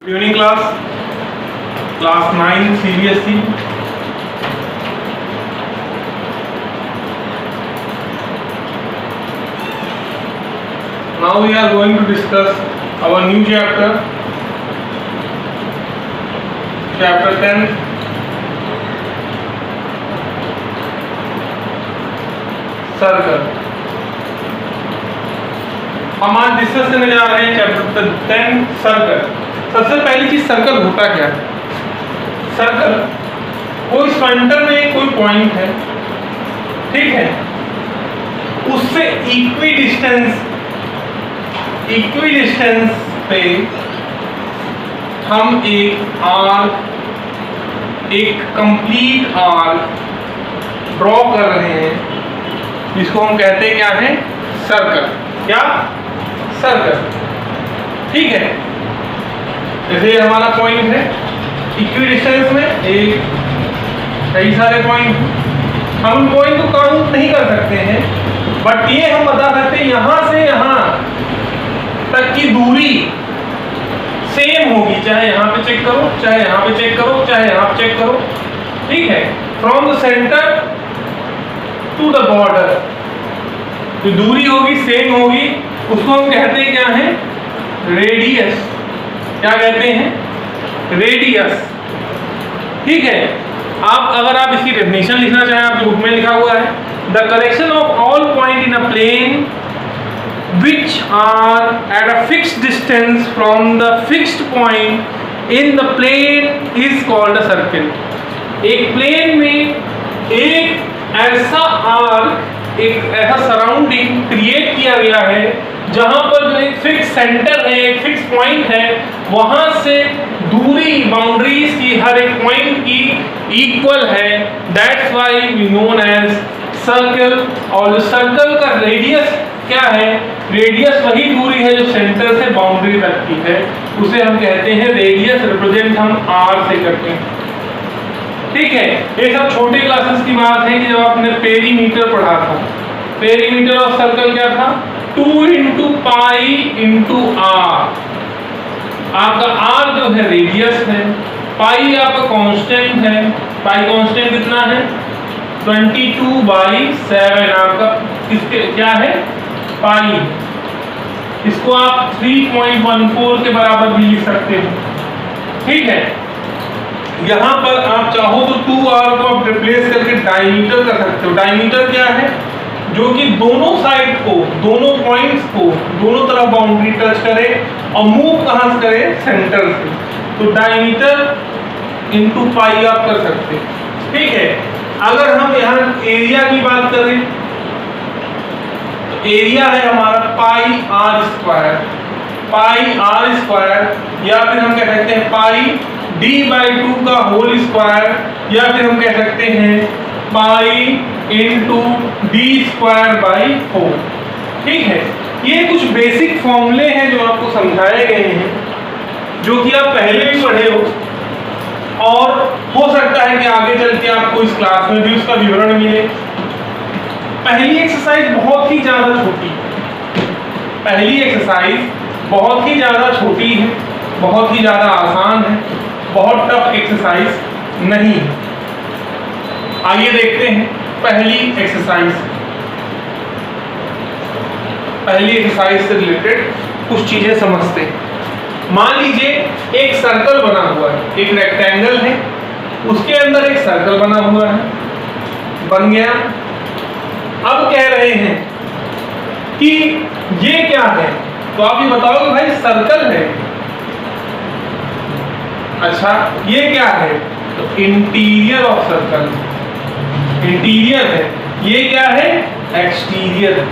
Evening class 9 CBSE. Now we are going to discuss our new chapter 10. Circle. हम आज discuss करने जा रहे हैं चैप्टर 10 सर्कल। सबसे पहली चीज सर्कल होता क्या है? सर्कल कोई सेंटर में कोई पॉइंट है, ठीक है, उससे इक्वी डिस्टेंस पे हम एक कंप्लीट आर्क ड्रॉ कर रहे हैं, जिसको हम कहते हैं क्या है? सर्कल। क्या? सर्कल। ठीक है, जैसे ये हमारा पॉइंट है, इक्वी डिस्टेंस में कई सारे पॉइंट, हम उन पॉइंट को काउंट नहीं कर सकते हैं, बट ये हम बता सकते हैं यहां से यहां तक की दूरी सेम होगी, चाहे यहां पे चेक करो, चाहे यहां पे चेक करो, चाहे यहां पे चेक करो। ठीक है, from the centre to the border जो दूरी होगी सेम होगी, उसको हम कहते हैं क्या है? रेडियस। क्या कहते हैं? रेडियस। ठीक है, अगर आप इसकी डेफिनेशन लिखना चाहें, आपकी बुक में लिखा हुआ है, the collection of all point in a plane which are at a fixed distance from the fixed point in the plane is called a circle। एक प्लेन में एक ऐसा आर्क, एक ऐसा सराउंडिंग क्रिएट किया गया है जहां पर जो एक फिक्स सेंटर है, एक फिक्स पॉइंट है, वहां से दूरी बाउंड्रीज की हर एक पॉइंट की इक्वल है। That's why we known as circle. और सर्कल का रेडियस क्या है? रेडियस वही दूरी है जो सेंटर से बाउंड्री तक की है, उसे हम कहते हैं रेडियस। रिप्रेजेंट हम आर से करते हैं। ठीक है, ये सब छोटे क्लासेस की बात है कि जब आपने पेरीमीटर पढ़ा था। पेरीमीटर ऑफ सर्कल क्या था? 2 × पाई × आर। आपका आर जो है रेडियस है, पाई आपका कांस्टेंट है। पाई कांस्टेंट कितना है? 22/7 आपका किसके क्या है? पाई। इसको आप 3.14 के बराबर भी लिख सकते हो। ठीक है, यहां पर आप चाहो तो 2r को आप रिप्लेस करके डायमीटर कर सकते हो। डायमीटर क्या है? जो कि दोनों साइड को, दोनों पॉइंट्स को, दोनों तरफ बाउंड्री टच करे और मूव कहां से करे? सेंटर से। तो डायमीटर × पाई आप कर सकते हैं। ठीक है, अगर हम यहाँ एरिया की बात करें तो एरिया है हमारा πr²। या फिर हम कह सकते हैं πd/2 का होल स्क्वायर, या फिर हम कह सकते हैं π × d²/4। ठीक है, ये कुछ बेसिक फॉर्मूले हैं जो आपको समझाए गए हैं, जो कि आप पहले भी पढ़े हो, और हो सकता है कि आगे चल के आपको इस क्लास में भी उसका विवरण मिले। पहली एक्सरसाइज बहुत ही ज्यादा छोटी है, बहुत ही ज्यादा आसान है, बहुत टफ एक्सरसाइज नहीं है। आइए देखते हैं पहली एक्सरसाइज से रिलेटेड कुछ चीजें समझते हैं। मान लीजिए एक सर्कल बना हुआ है, एक रेक्टेंगल है, उसके अंदर एक सर्कल बना हुआ है, बन गया। अब कह रहे हैं कि ये क्या है? तो आप ये बताओ कि भाई सर्कल है। अच्छा, ये क्या है? तो इंटीरियर ऑफ सर्कल। इंटीरियर है। ये क्या है? एक्सटीरियर।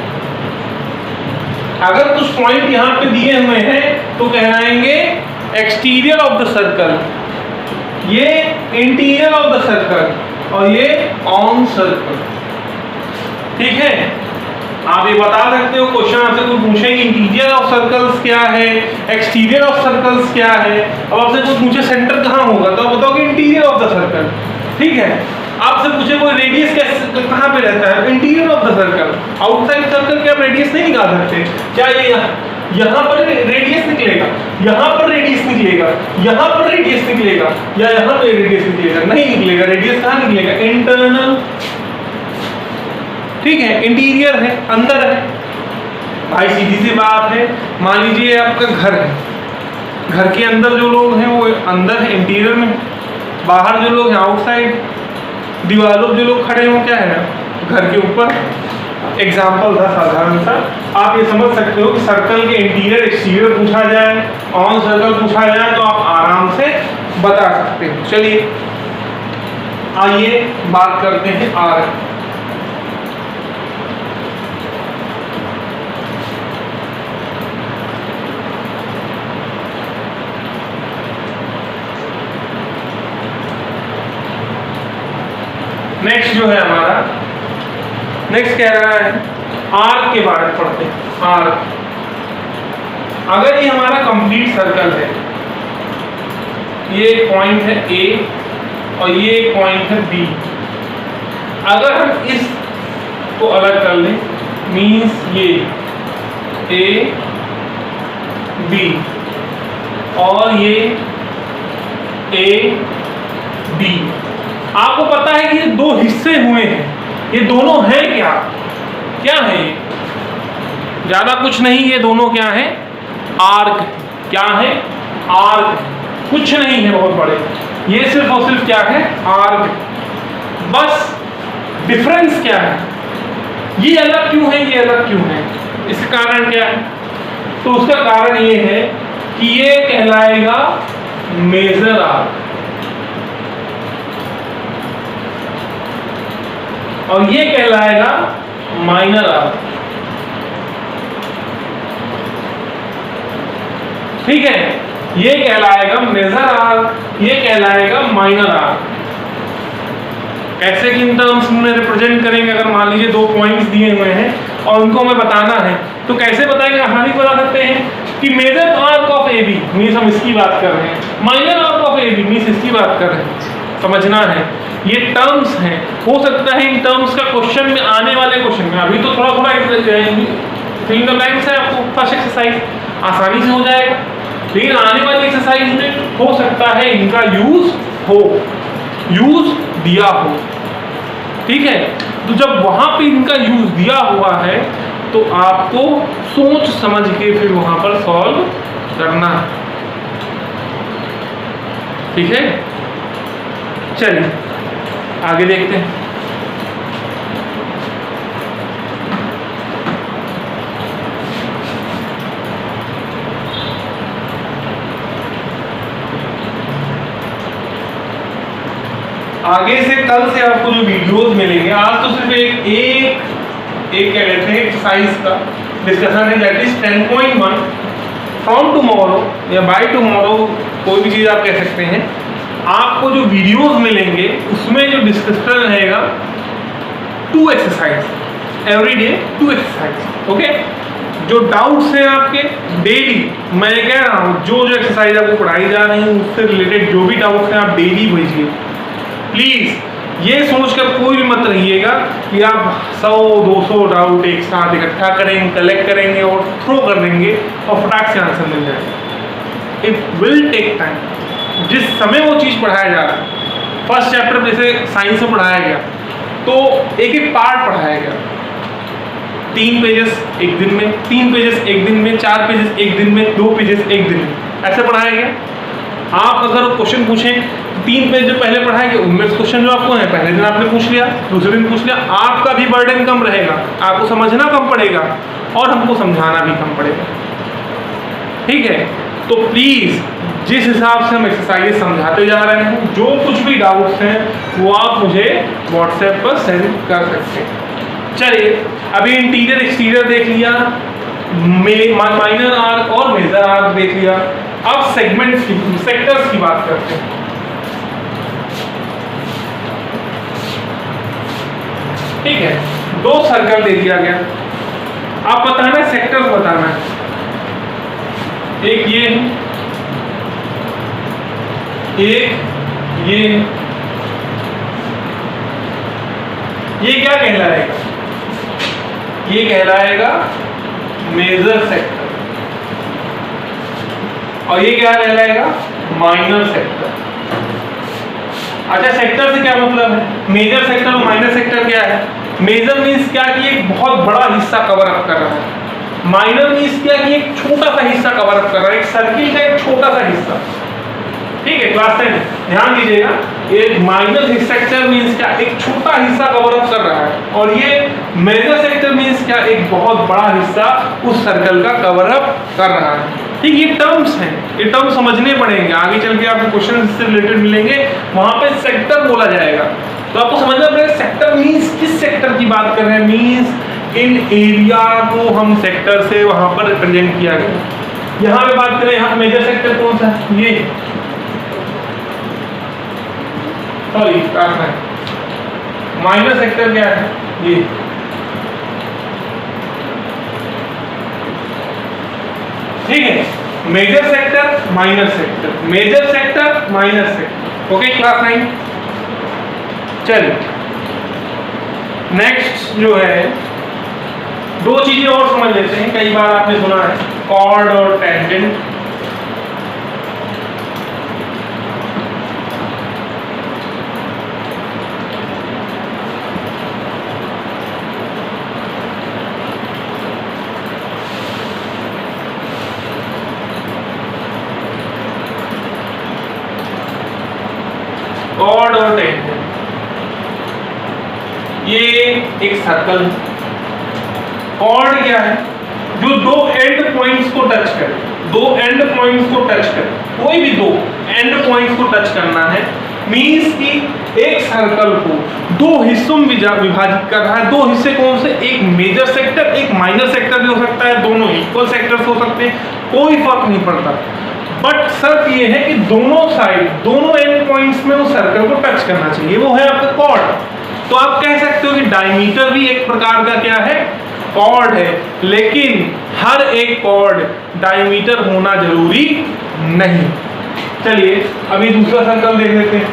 अगर कुछ पॉइंट यहां पे दिए हुए हैं तो कहलाएंगे एक्सटीरियर ऑफ द सर्कल, ये इंटीरियर ऑफ द सर्कल, और ये ऑन सर्कल। ठीक है, आप ये बता सकते हो, क्वेश्चन आपसे कोई पूछेंगे इंटीरियर ऑफ सर्कल्स क्या है, एक्सटीरियर ऑफ सर्कल्स क्या है। अब आपसे कोई पूछे सेंटर कहाँ होगा, तो आप बताओगे इंटीरियर ऑफ द सर्कल। ठीक है, आपसे पूछे कोई रेडियस कहाँ पे रहता है, interior of the circle. Outside circle के आप रेडियस नहीं निकाल सकते। क्या ये यहाँ पर रेडियस निकलेगा, यहाँ पर रेडियस निकलेगा, यहाँ पर रेडियस निकलेगा, या यहाँ पर रेडियस निकलेगा? नहीं निकलेगा। रेडियस कहाँ निकलेगा? इंटरनल। ठीक है, इंटीरियर है, अंदर है। भाई सीधी सी बात है, मान लीजिए आपका घर है, घर के अंदर जो लोग हैं वो अंदर है, इंटीरियर में। बाहर जो लोग हैं आउटसाइड। दीवारों जो लोग खड़े हों क्या है? घर के ऊपर। एग्जाम्पल था साधारण सा, आप ये समझ सकते हो कि सर्कल के इंटीरियर एक्सटीरियर पूछा जाए, ऑन सर्कल पूछा जाए तो आप आराम से बता सकते हो। चलिए आइए बात करते हैं आर्क। नेक्स्ट जो है हमारा, नेक्स्ट कह रहा है आर्क के बारे में पढ़ते हैं। आर्क, अगर ये हमारा कंप्लीट सर्कल है, ये एक पॉइंट है ए और ये एक पॉइंट है बी, अगर हम इस को अलग कर लें, मीन्स ये ए बी और ये ए बी, आपको पता है कि ये दो हिस्से हुए हैं, ये दोनों हैं क्या? क्या है ये? ज्यादा कुछ नहीं, ये दोनों क्या है? आर्क। क्या है? आर्क। कुछ नहीं है बहुत बड़े, ये सिर्फ और सिर्फ क्या है? आर्क। बस डिफरेंस क्या है? ये अलग क्यों है, ये अलग क्यों है? इसका कारण क्या है? तो उसका कारण ये है कि ये कहलाएगा मेजर आर्क और ये कहलाएगा माइनर आर्क। ठीक है, ये कहलाएगा मेजर आर्क, ये कहलाएगा माइनर आर्क। कैसे किन टर्म्स में रिप्रेजेंट करेंगे? अगर मान लीजिए दो पॉइंट्स दिए हुए हैं और उनको हमें बताना है तो कैसे बताएंगे? आसानी बता सकते हैं कि major arc of A B means हम इसकी बात कर रहे हैं, minor arc of A B means इसकी बात कर रहे हैं। समझना है, ये टर्म्स हैं। हो सकता है इन टर्म्स का क्वेश्चन में आने वाले क्वेश्चन में, अभी तो थोड़ा थोड़ा फिल इन द ब्लैंक्स है, आपको फर्स्ट एक्सरसाइज आसानी से हो जाएगा, लेकिन आने वाली एक्सरसाइज में हो सकता है इनका यूज हो, यूज दिया हो। ठीक है, तो जब वहां पे इनका यूज दिया हुआ है तो आपको सोच समझ के फिर वहां पर सॉल्व करना है। ठीक है, चलिए आगे देखते हैं। आगे से कल से आपको जो वीडियोस मिलेंगे, आज तो सिर्फ एक क्या कहते हैं एक्सरसाइज का डिस्कशन है, दैट इज 10.1। फ्रॉम टुमारो या बाय टुमारो, कोई भी चीज़ आप कह सकते हैं, आपको जो वीडियोस मिलेंगे उसमें जो डिस्कशन रहेगा 2 exercise every day, 2 exercise. Okay, जो डाउट्स हैं आपके डेली, मैं कह रहा हूँ जो एक्सरसाइज आपको पढ़ाई जा रही है उससे रिलेटेड जो भी डाउट्स हैं आप डेली भेजिए। प्लीज़ ये सोचकर कोई भी मत रहिएगा कि आप 100-200 डाउट एक साथ इकट्ठा करेंगे, कलेक्ट करेंगे और थ्रो कर देंगे और फटाक से आंसर मिल जाएगा। It will take time. जिस समय वो चीज़ पढ़ाया जा रहा है, फर्स्ट चैप्टर जैसे साइंस में पढ़ाया गया तो एक एक पार्ट पढ़ाया गया, 3 पेजेस एक दिन में, 3 पेजेस एक दिन में, 4 पेजेस एक दिन में, 2 पेजेस एक दिन में, ऐसे पढ़ाया गया। आप अगर क्वेश्चन पूछें 3 पेज जो पहले पढ़ाएंगे उनमें क्वेश्चन जो आपको है पहले दिन आपने पूछ लिया, दूसरे दिन पूछ लिया, आपका भी बर्डन कम रहेगा, आपको समझना कम पड़ेगा और हमको समझाना भी कम पड़ेगा। ठीक है, तो प्लीज़ जिस हिसाब से हम एक्सरसाइज समझाते जा रहे हैं, जो कुछ भी डाउट्स हैं वो आप मुझे व्हाट्सएप पर सेंड कर सकते हैं। चलिए, अभी इंटीरियर एक्सटीरियर देख लिया, माइनर आर्क और मेजर आर्क देख लिया। अब सेगमेंट्स की, सेक्टर्स की बात करते हैं। ठीक है, 2 सर्कल दे दिया गया, आप बताना है सेक्टर्स बताना है। एक ये है, एक ये क्या कहलाएगा? ये कहलाएगा मेजर सेक्टर। और ये क्या रह जाएगा, माइनर सेक्टर। अच्छा, सेक्टर से क्या मतलब है, मेजर सेक्टर और माइनर सेक्टर क्या है? मेजर मीन्स क्या कि एक बहुत बड़ा हिस्सा कवर अप कर रहा है, माइनर मीन्स क्या कि एक छोटा सा हिस्सा कवर अप कर रहा है, एक सर्किल का एक छोटा सा हिस्सा। ठीक है, क्लास 10 ध्यान दीजिएगा, एक माइनर सेक्टर मीन्स क्या, एक छोटा हिस्सा कवर अप कर रहा है, और ये मेजर सेक्टर मीन्स क्या, एक बहुत बड़ा हिस्सा उस सर्कल का कवर अप कर रहा है। ठीक, ये टर्म्स हैं, ये टर्म समझने पड़ेंगे, आगे चल के आपको क्वेश्चन से रिलेटेड मिलेंगे, वहां पे सेक्टर बोला जाएगा, तो आपको समझना पड़ेगा सेक्टर मीन्स किस सेक्टर की बात कर रहे हैं, मीन्स इन एरिया को हम सेक्टर से वहां पर रिप्रेजेंट किया गया। यहाँ पे बात करें, यहाँ मेजर सेक्टर कौन सा है, ये सॉरी माइनर सेक्टर क्या है, ये। ठीक है, major sector minor sector, major sector minor sector. Okay class 9, चलिए नेक्स्ट जो है, दो चीजें और समझ लेते हैं, कई बार आपने सुना है कॉर्ड और टेंजेंट। कॉर्ड और टेंजेंट, ये एक सर्कल। कॉर्ड क्या है, जो दो एंड पॉइंट्स को टच करे, दो एंड पॉइंट्स को टच करे, कोई भी दो एंड पॉइंट्स को टच करना है, मींस कि एक सर्कल को दो हिस्सों में विभाजित कर रहा है। दो हिस्से कौन से, एक मेजर सेक्टर, एक माइनर सेक्टर भी हो सकता है, दोनों इक्वल सेक्टर्स हो सकते हैं, कोई फर्क नहीं पड़ता, बट शर्त ये है कि दोनों साइड, दोनों एंड पॉइंट्स में उस सर्कल को टच करना चाहिए, वो है आपका कॉर्ड। तो आप कह सकते हो कि डायमीटर भी एक प्रकार का क्या है, कॉर्ड है, लेकिन हर एक कॉर्ड डायमीटर होना जरूरी नहीं। चलिए अभी दूसरा सर्कल देख लेते हैं।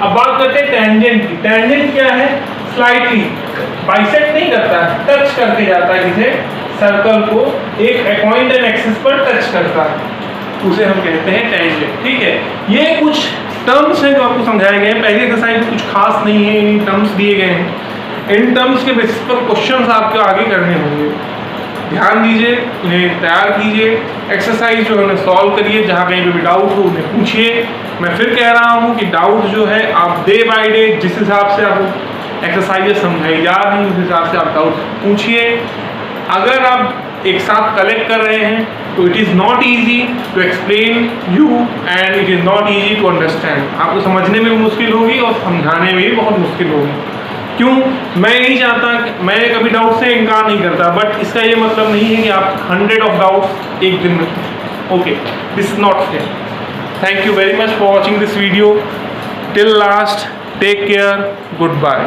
अब बात करते हैं टेंजेंट की। टेंजेंट क्या है, स्लाइटली बाइसेक्ट नहीं करता है, टच करके जाता है किसे, सर्कल को एक पॉइंट एंड एक्सिस पर टच करता है, उसे हम कहते हैं टेंजेंट। ठीक है, ये कुछ टर्म्स हैं जो आपको समझाए गए हैं, पहले एक्सरसाइज में कुछ खास नहीं है, इन टर्म्स दिए गए हैं, इन टर्म्स के बेसिस पर क्वेश्चंस आपको आगे करने होंगे। ध्यान दीजिए, उन्हें तैयार कीजिए, एक्सरसाइज जो है उन्हें सॉल्व करिए, जहाँ कहीं पे भी डाउट हो उन्हें पूछिए। मैं फिर कह रहा हूँ कि डाउट जो है आप डे बाय डे जिस हिसाब से आपको एक्सरसाइजेज समझाई जा रही हैं उस हिसाब से आप डाउट पूछिए। अगर आप एक साथ कलेक्ट कर रहे हैं तो it is not easy to explain you and it is not easy to understand. आपको समझने में भी मुश्किल होगी और समझाने में भी बहुत मुश्किल होगी। क्यों, मैं नहीं चाहता, मैं कभी डाउट से इनकार नहीं करता, बट इसका ये मतलब नहीं है कि आप 100 ऑफ डाउट्स एक दिन में। Okay, this is not fair. Thank you very much for watching this video till last. Take care, good bye.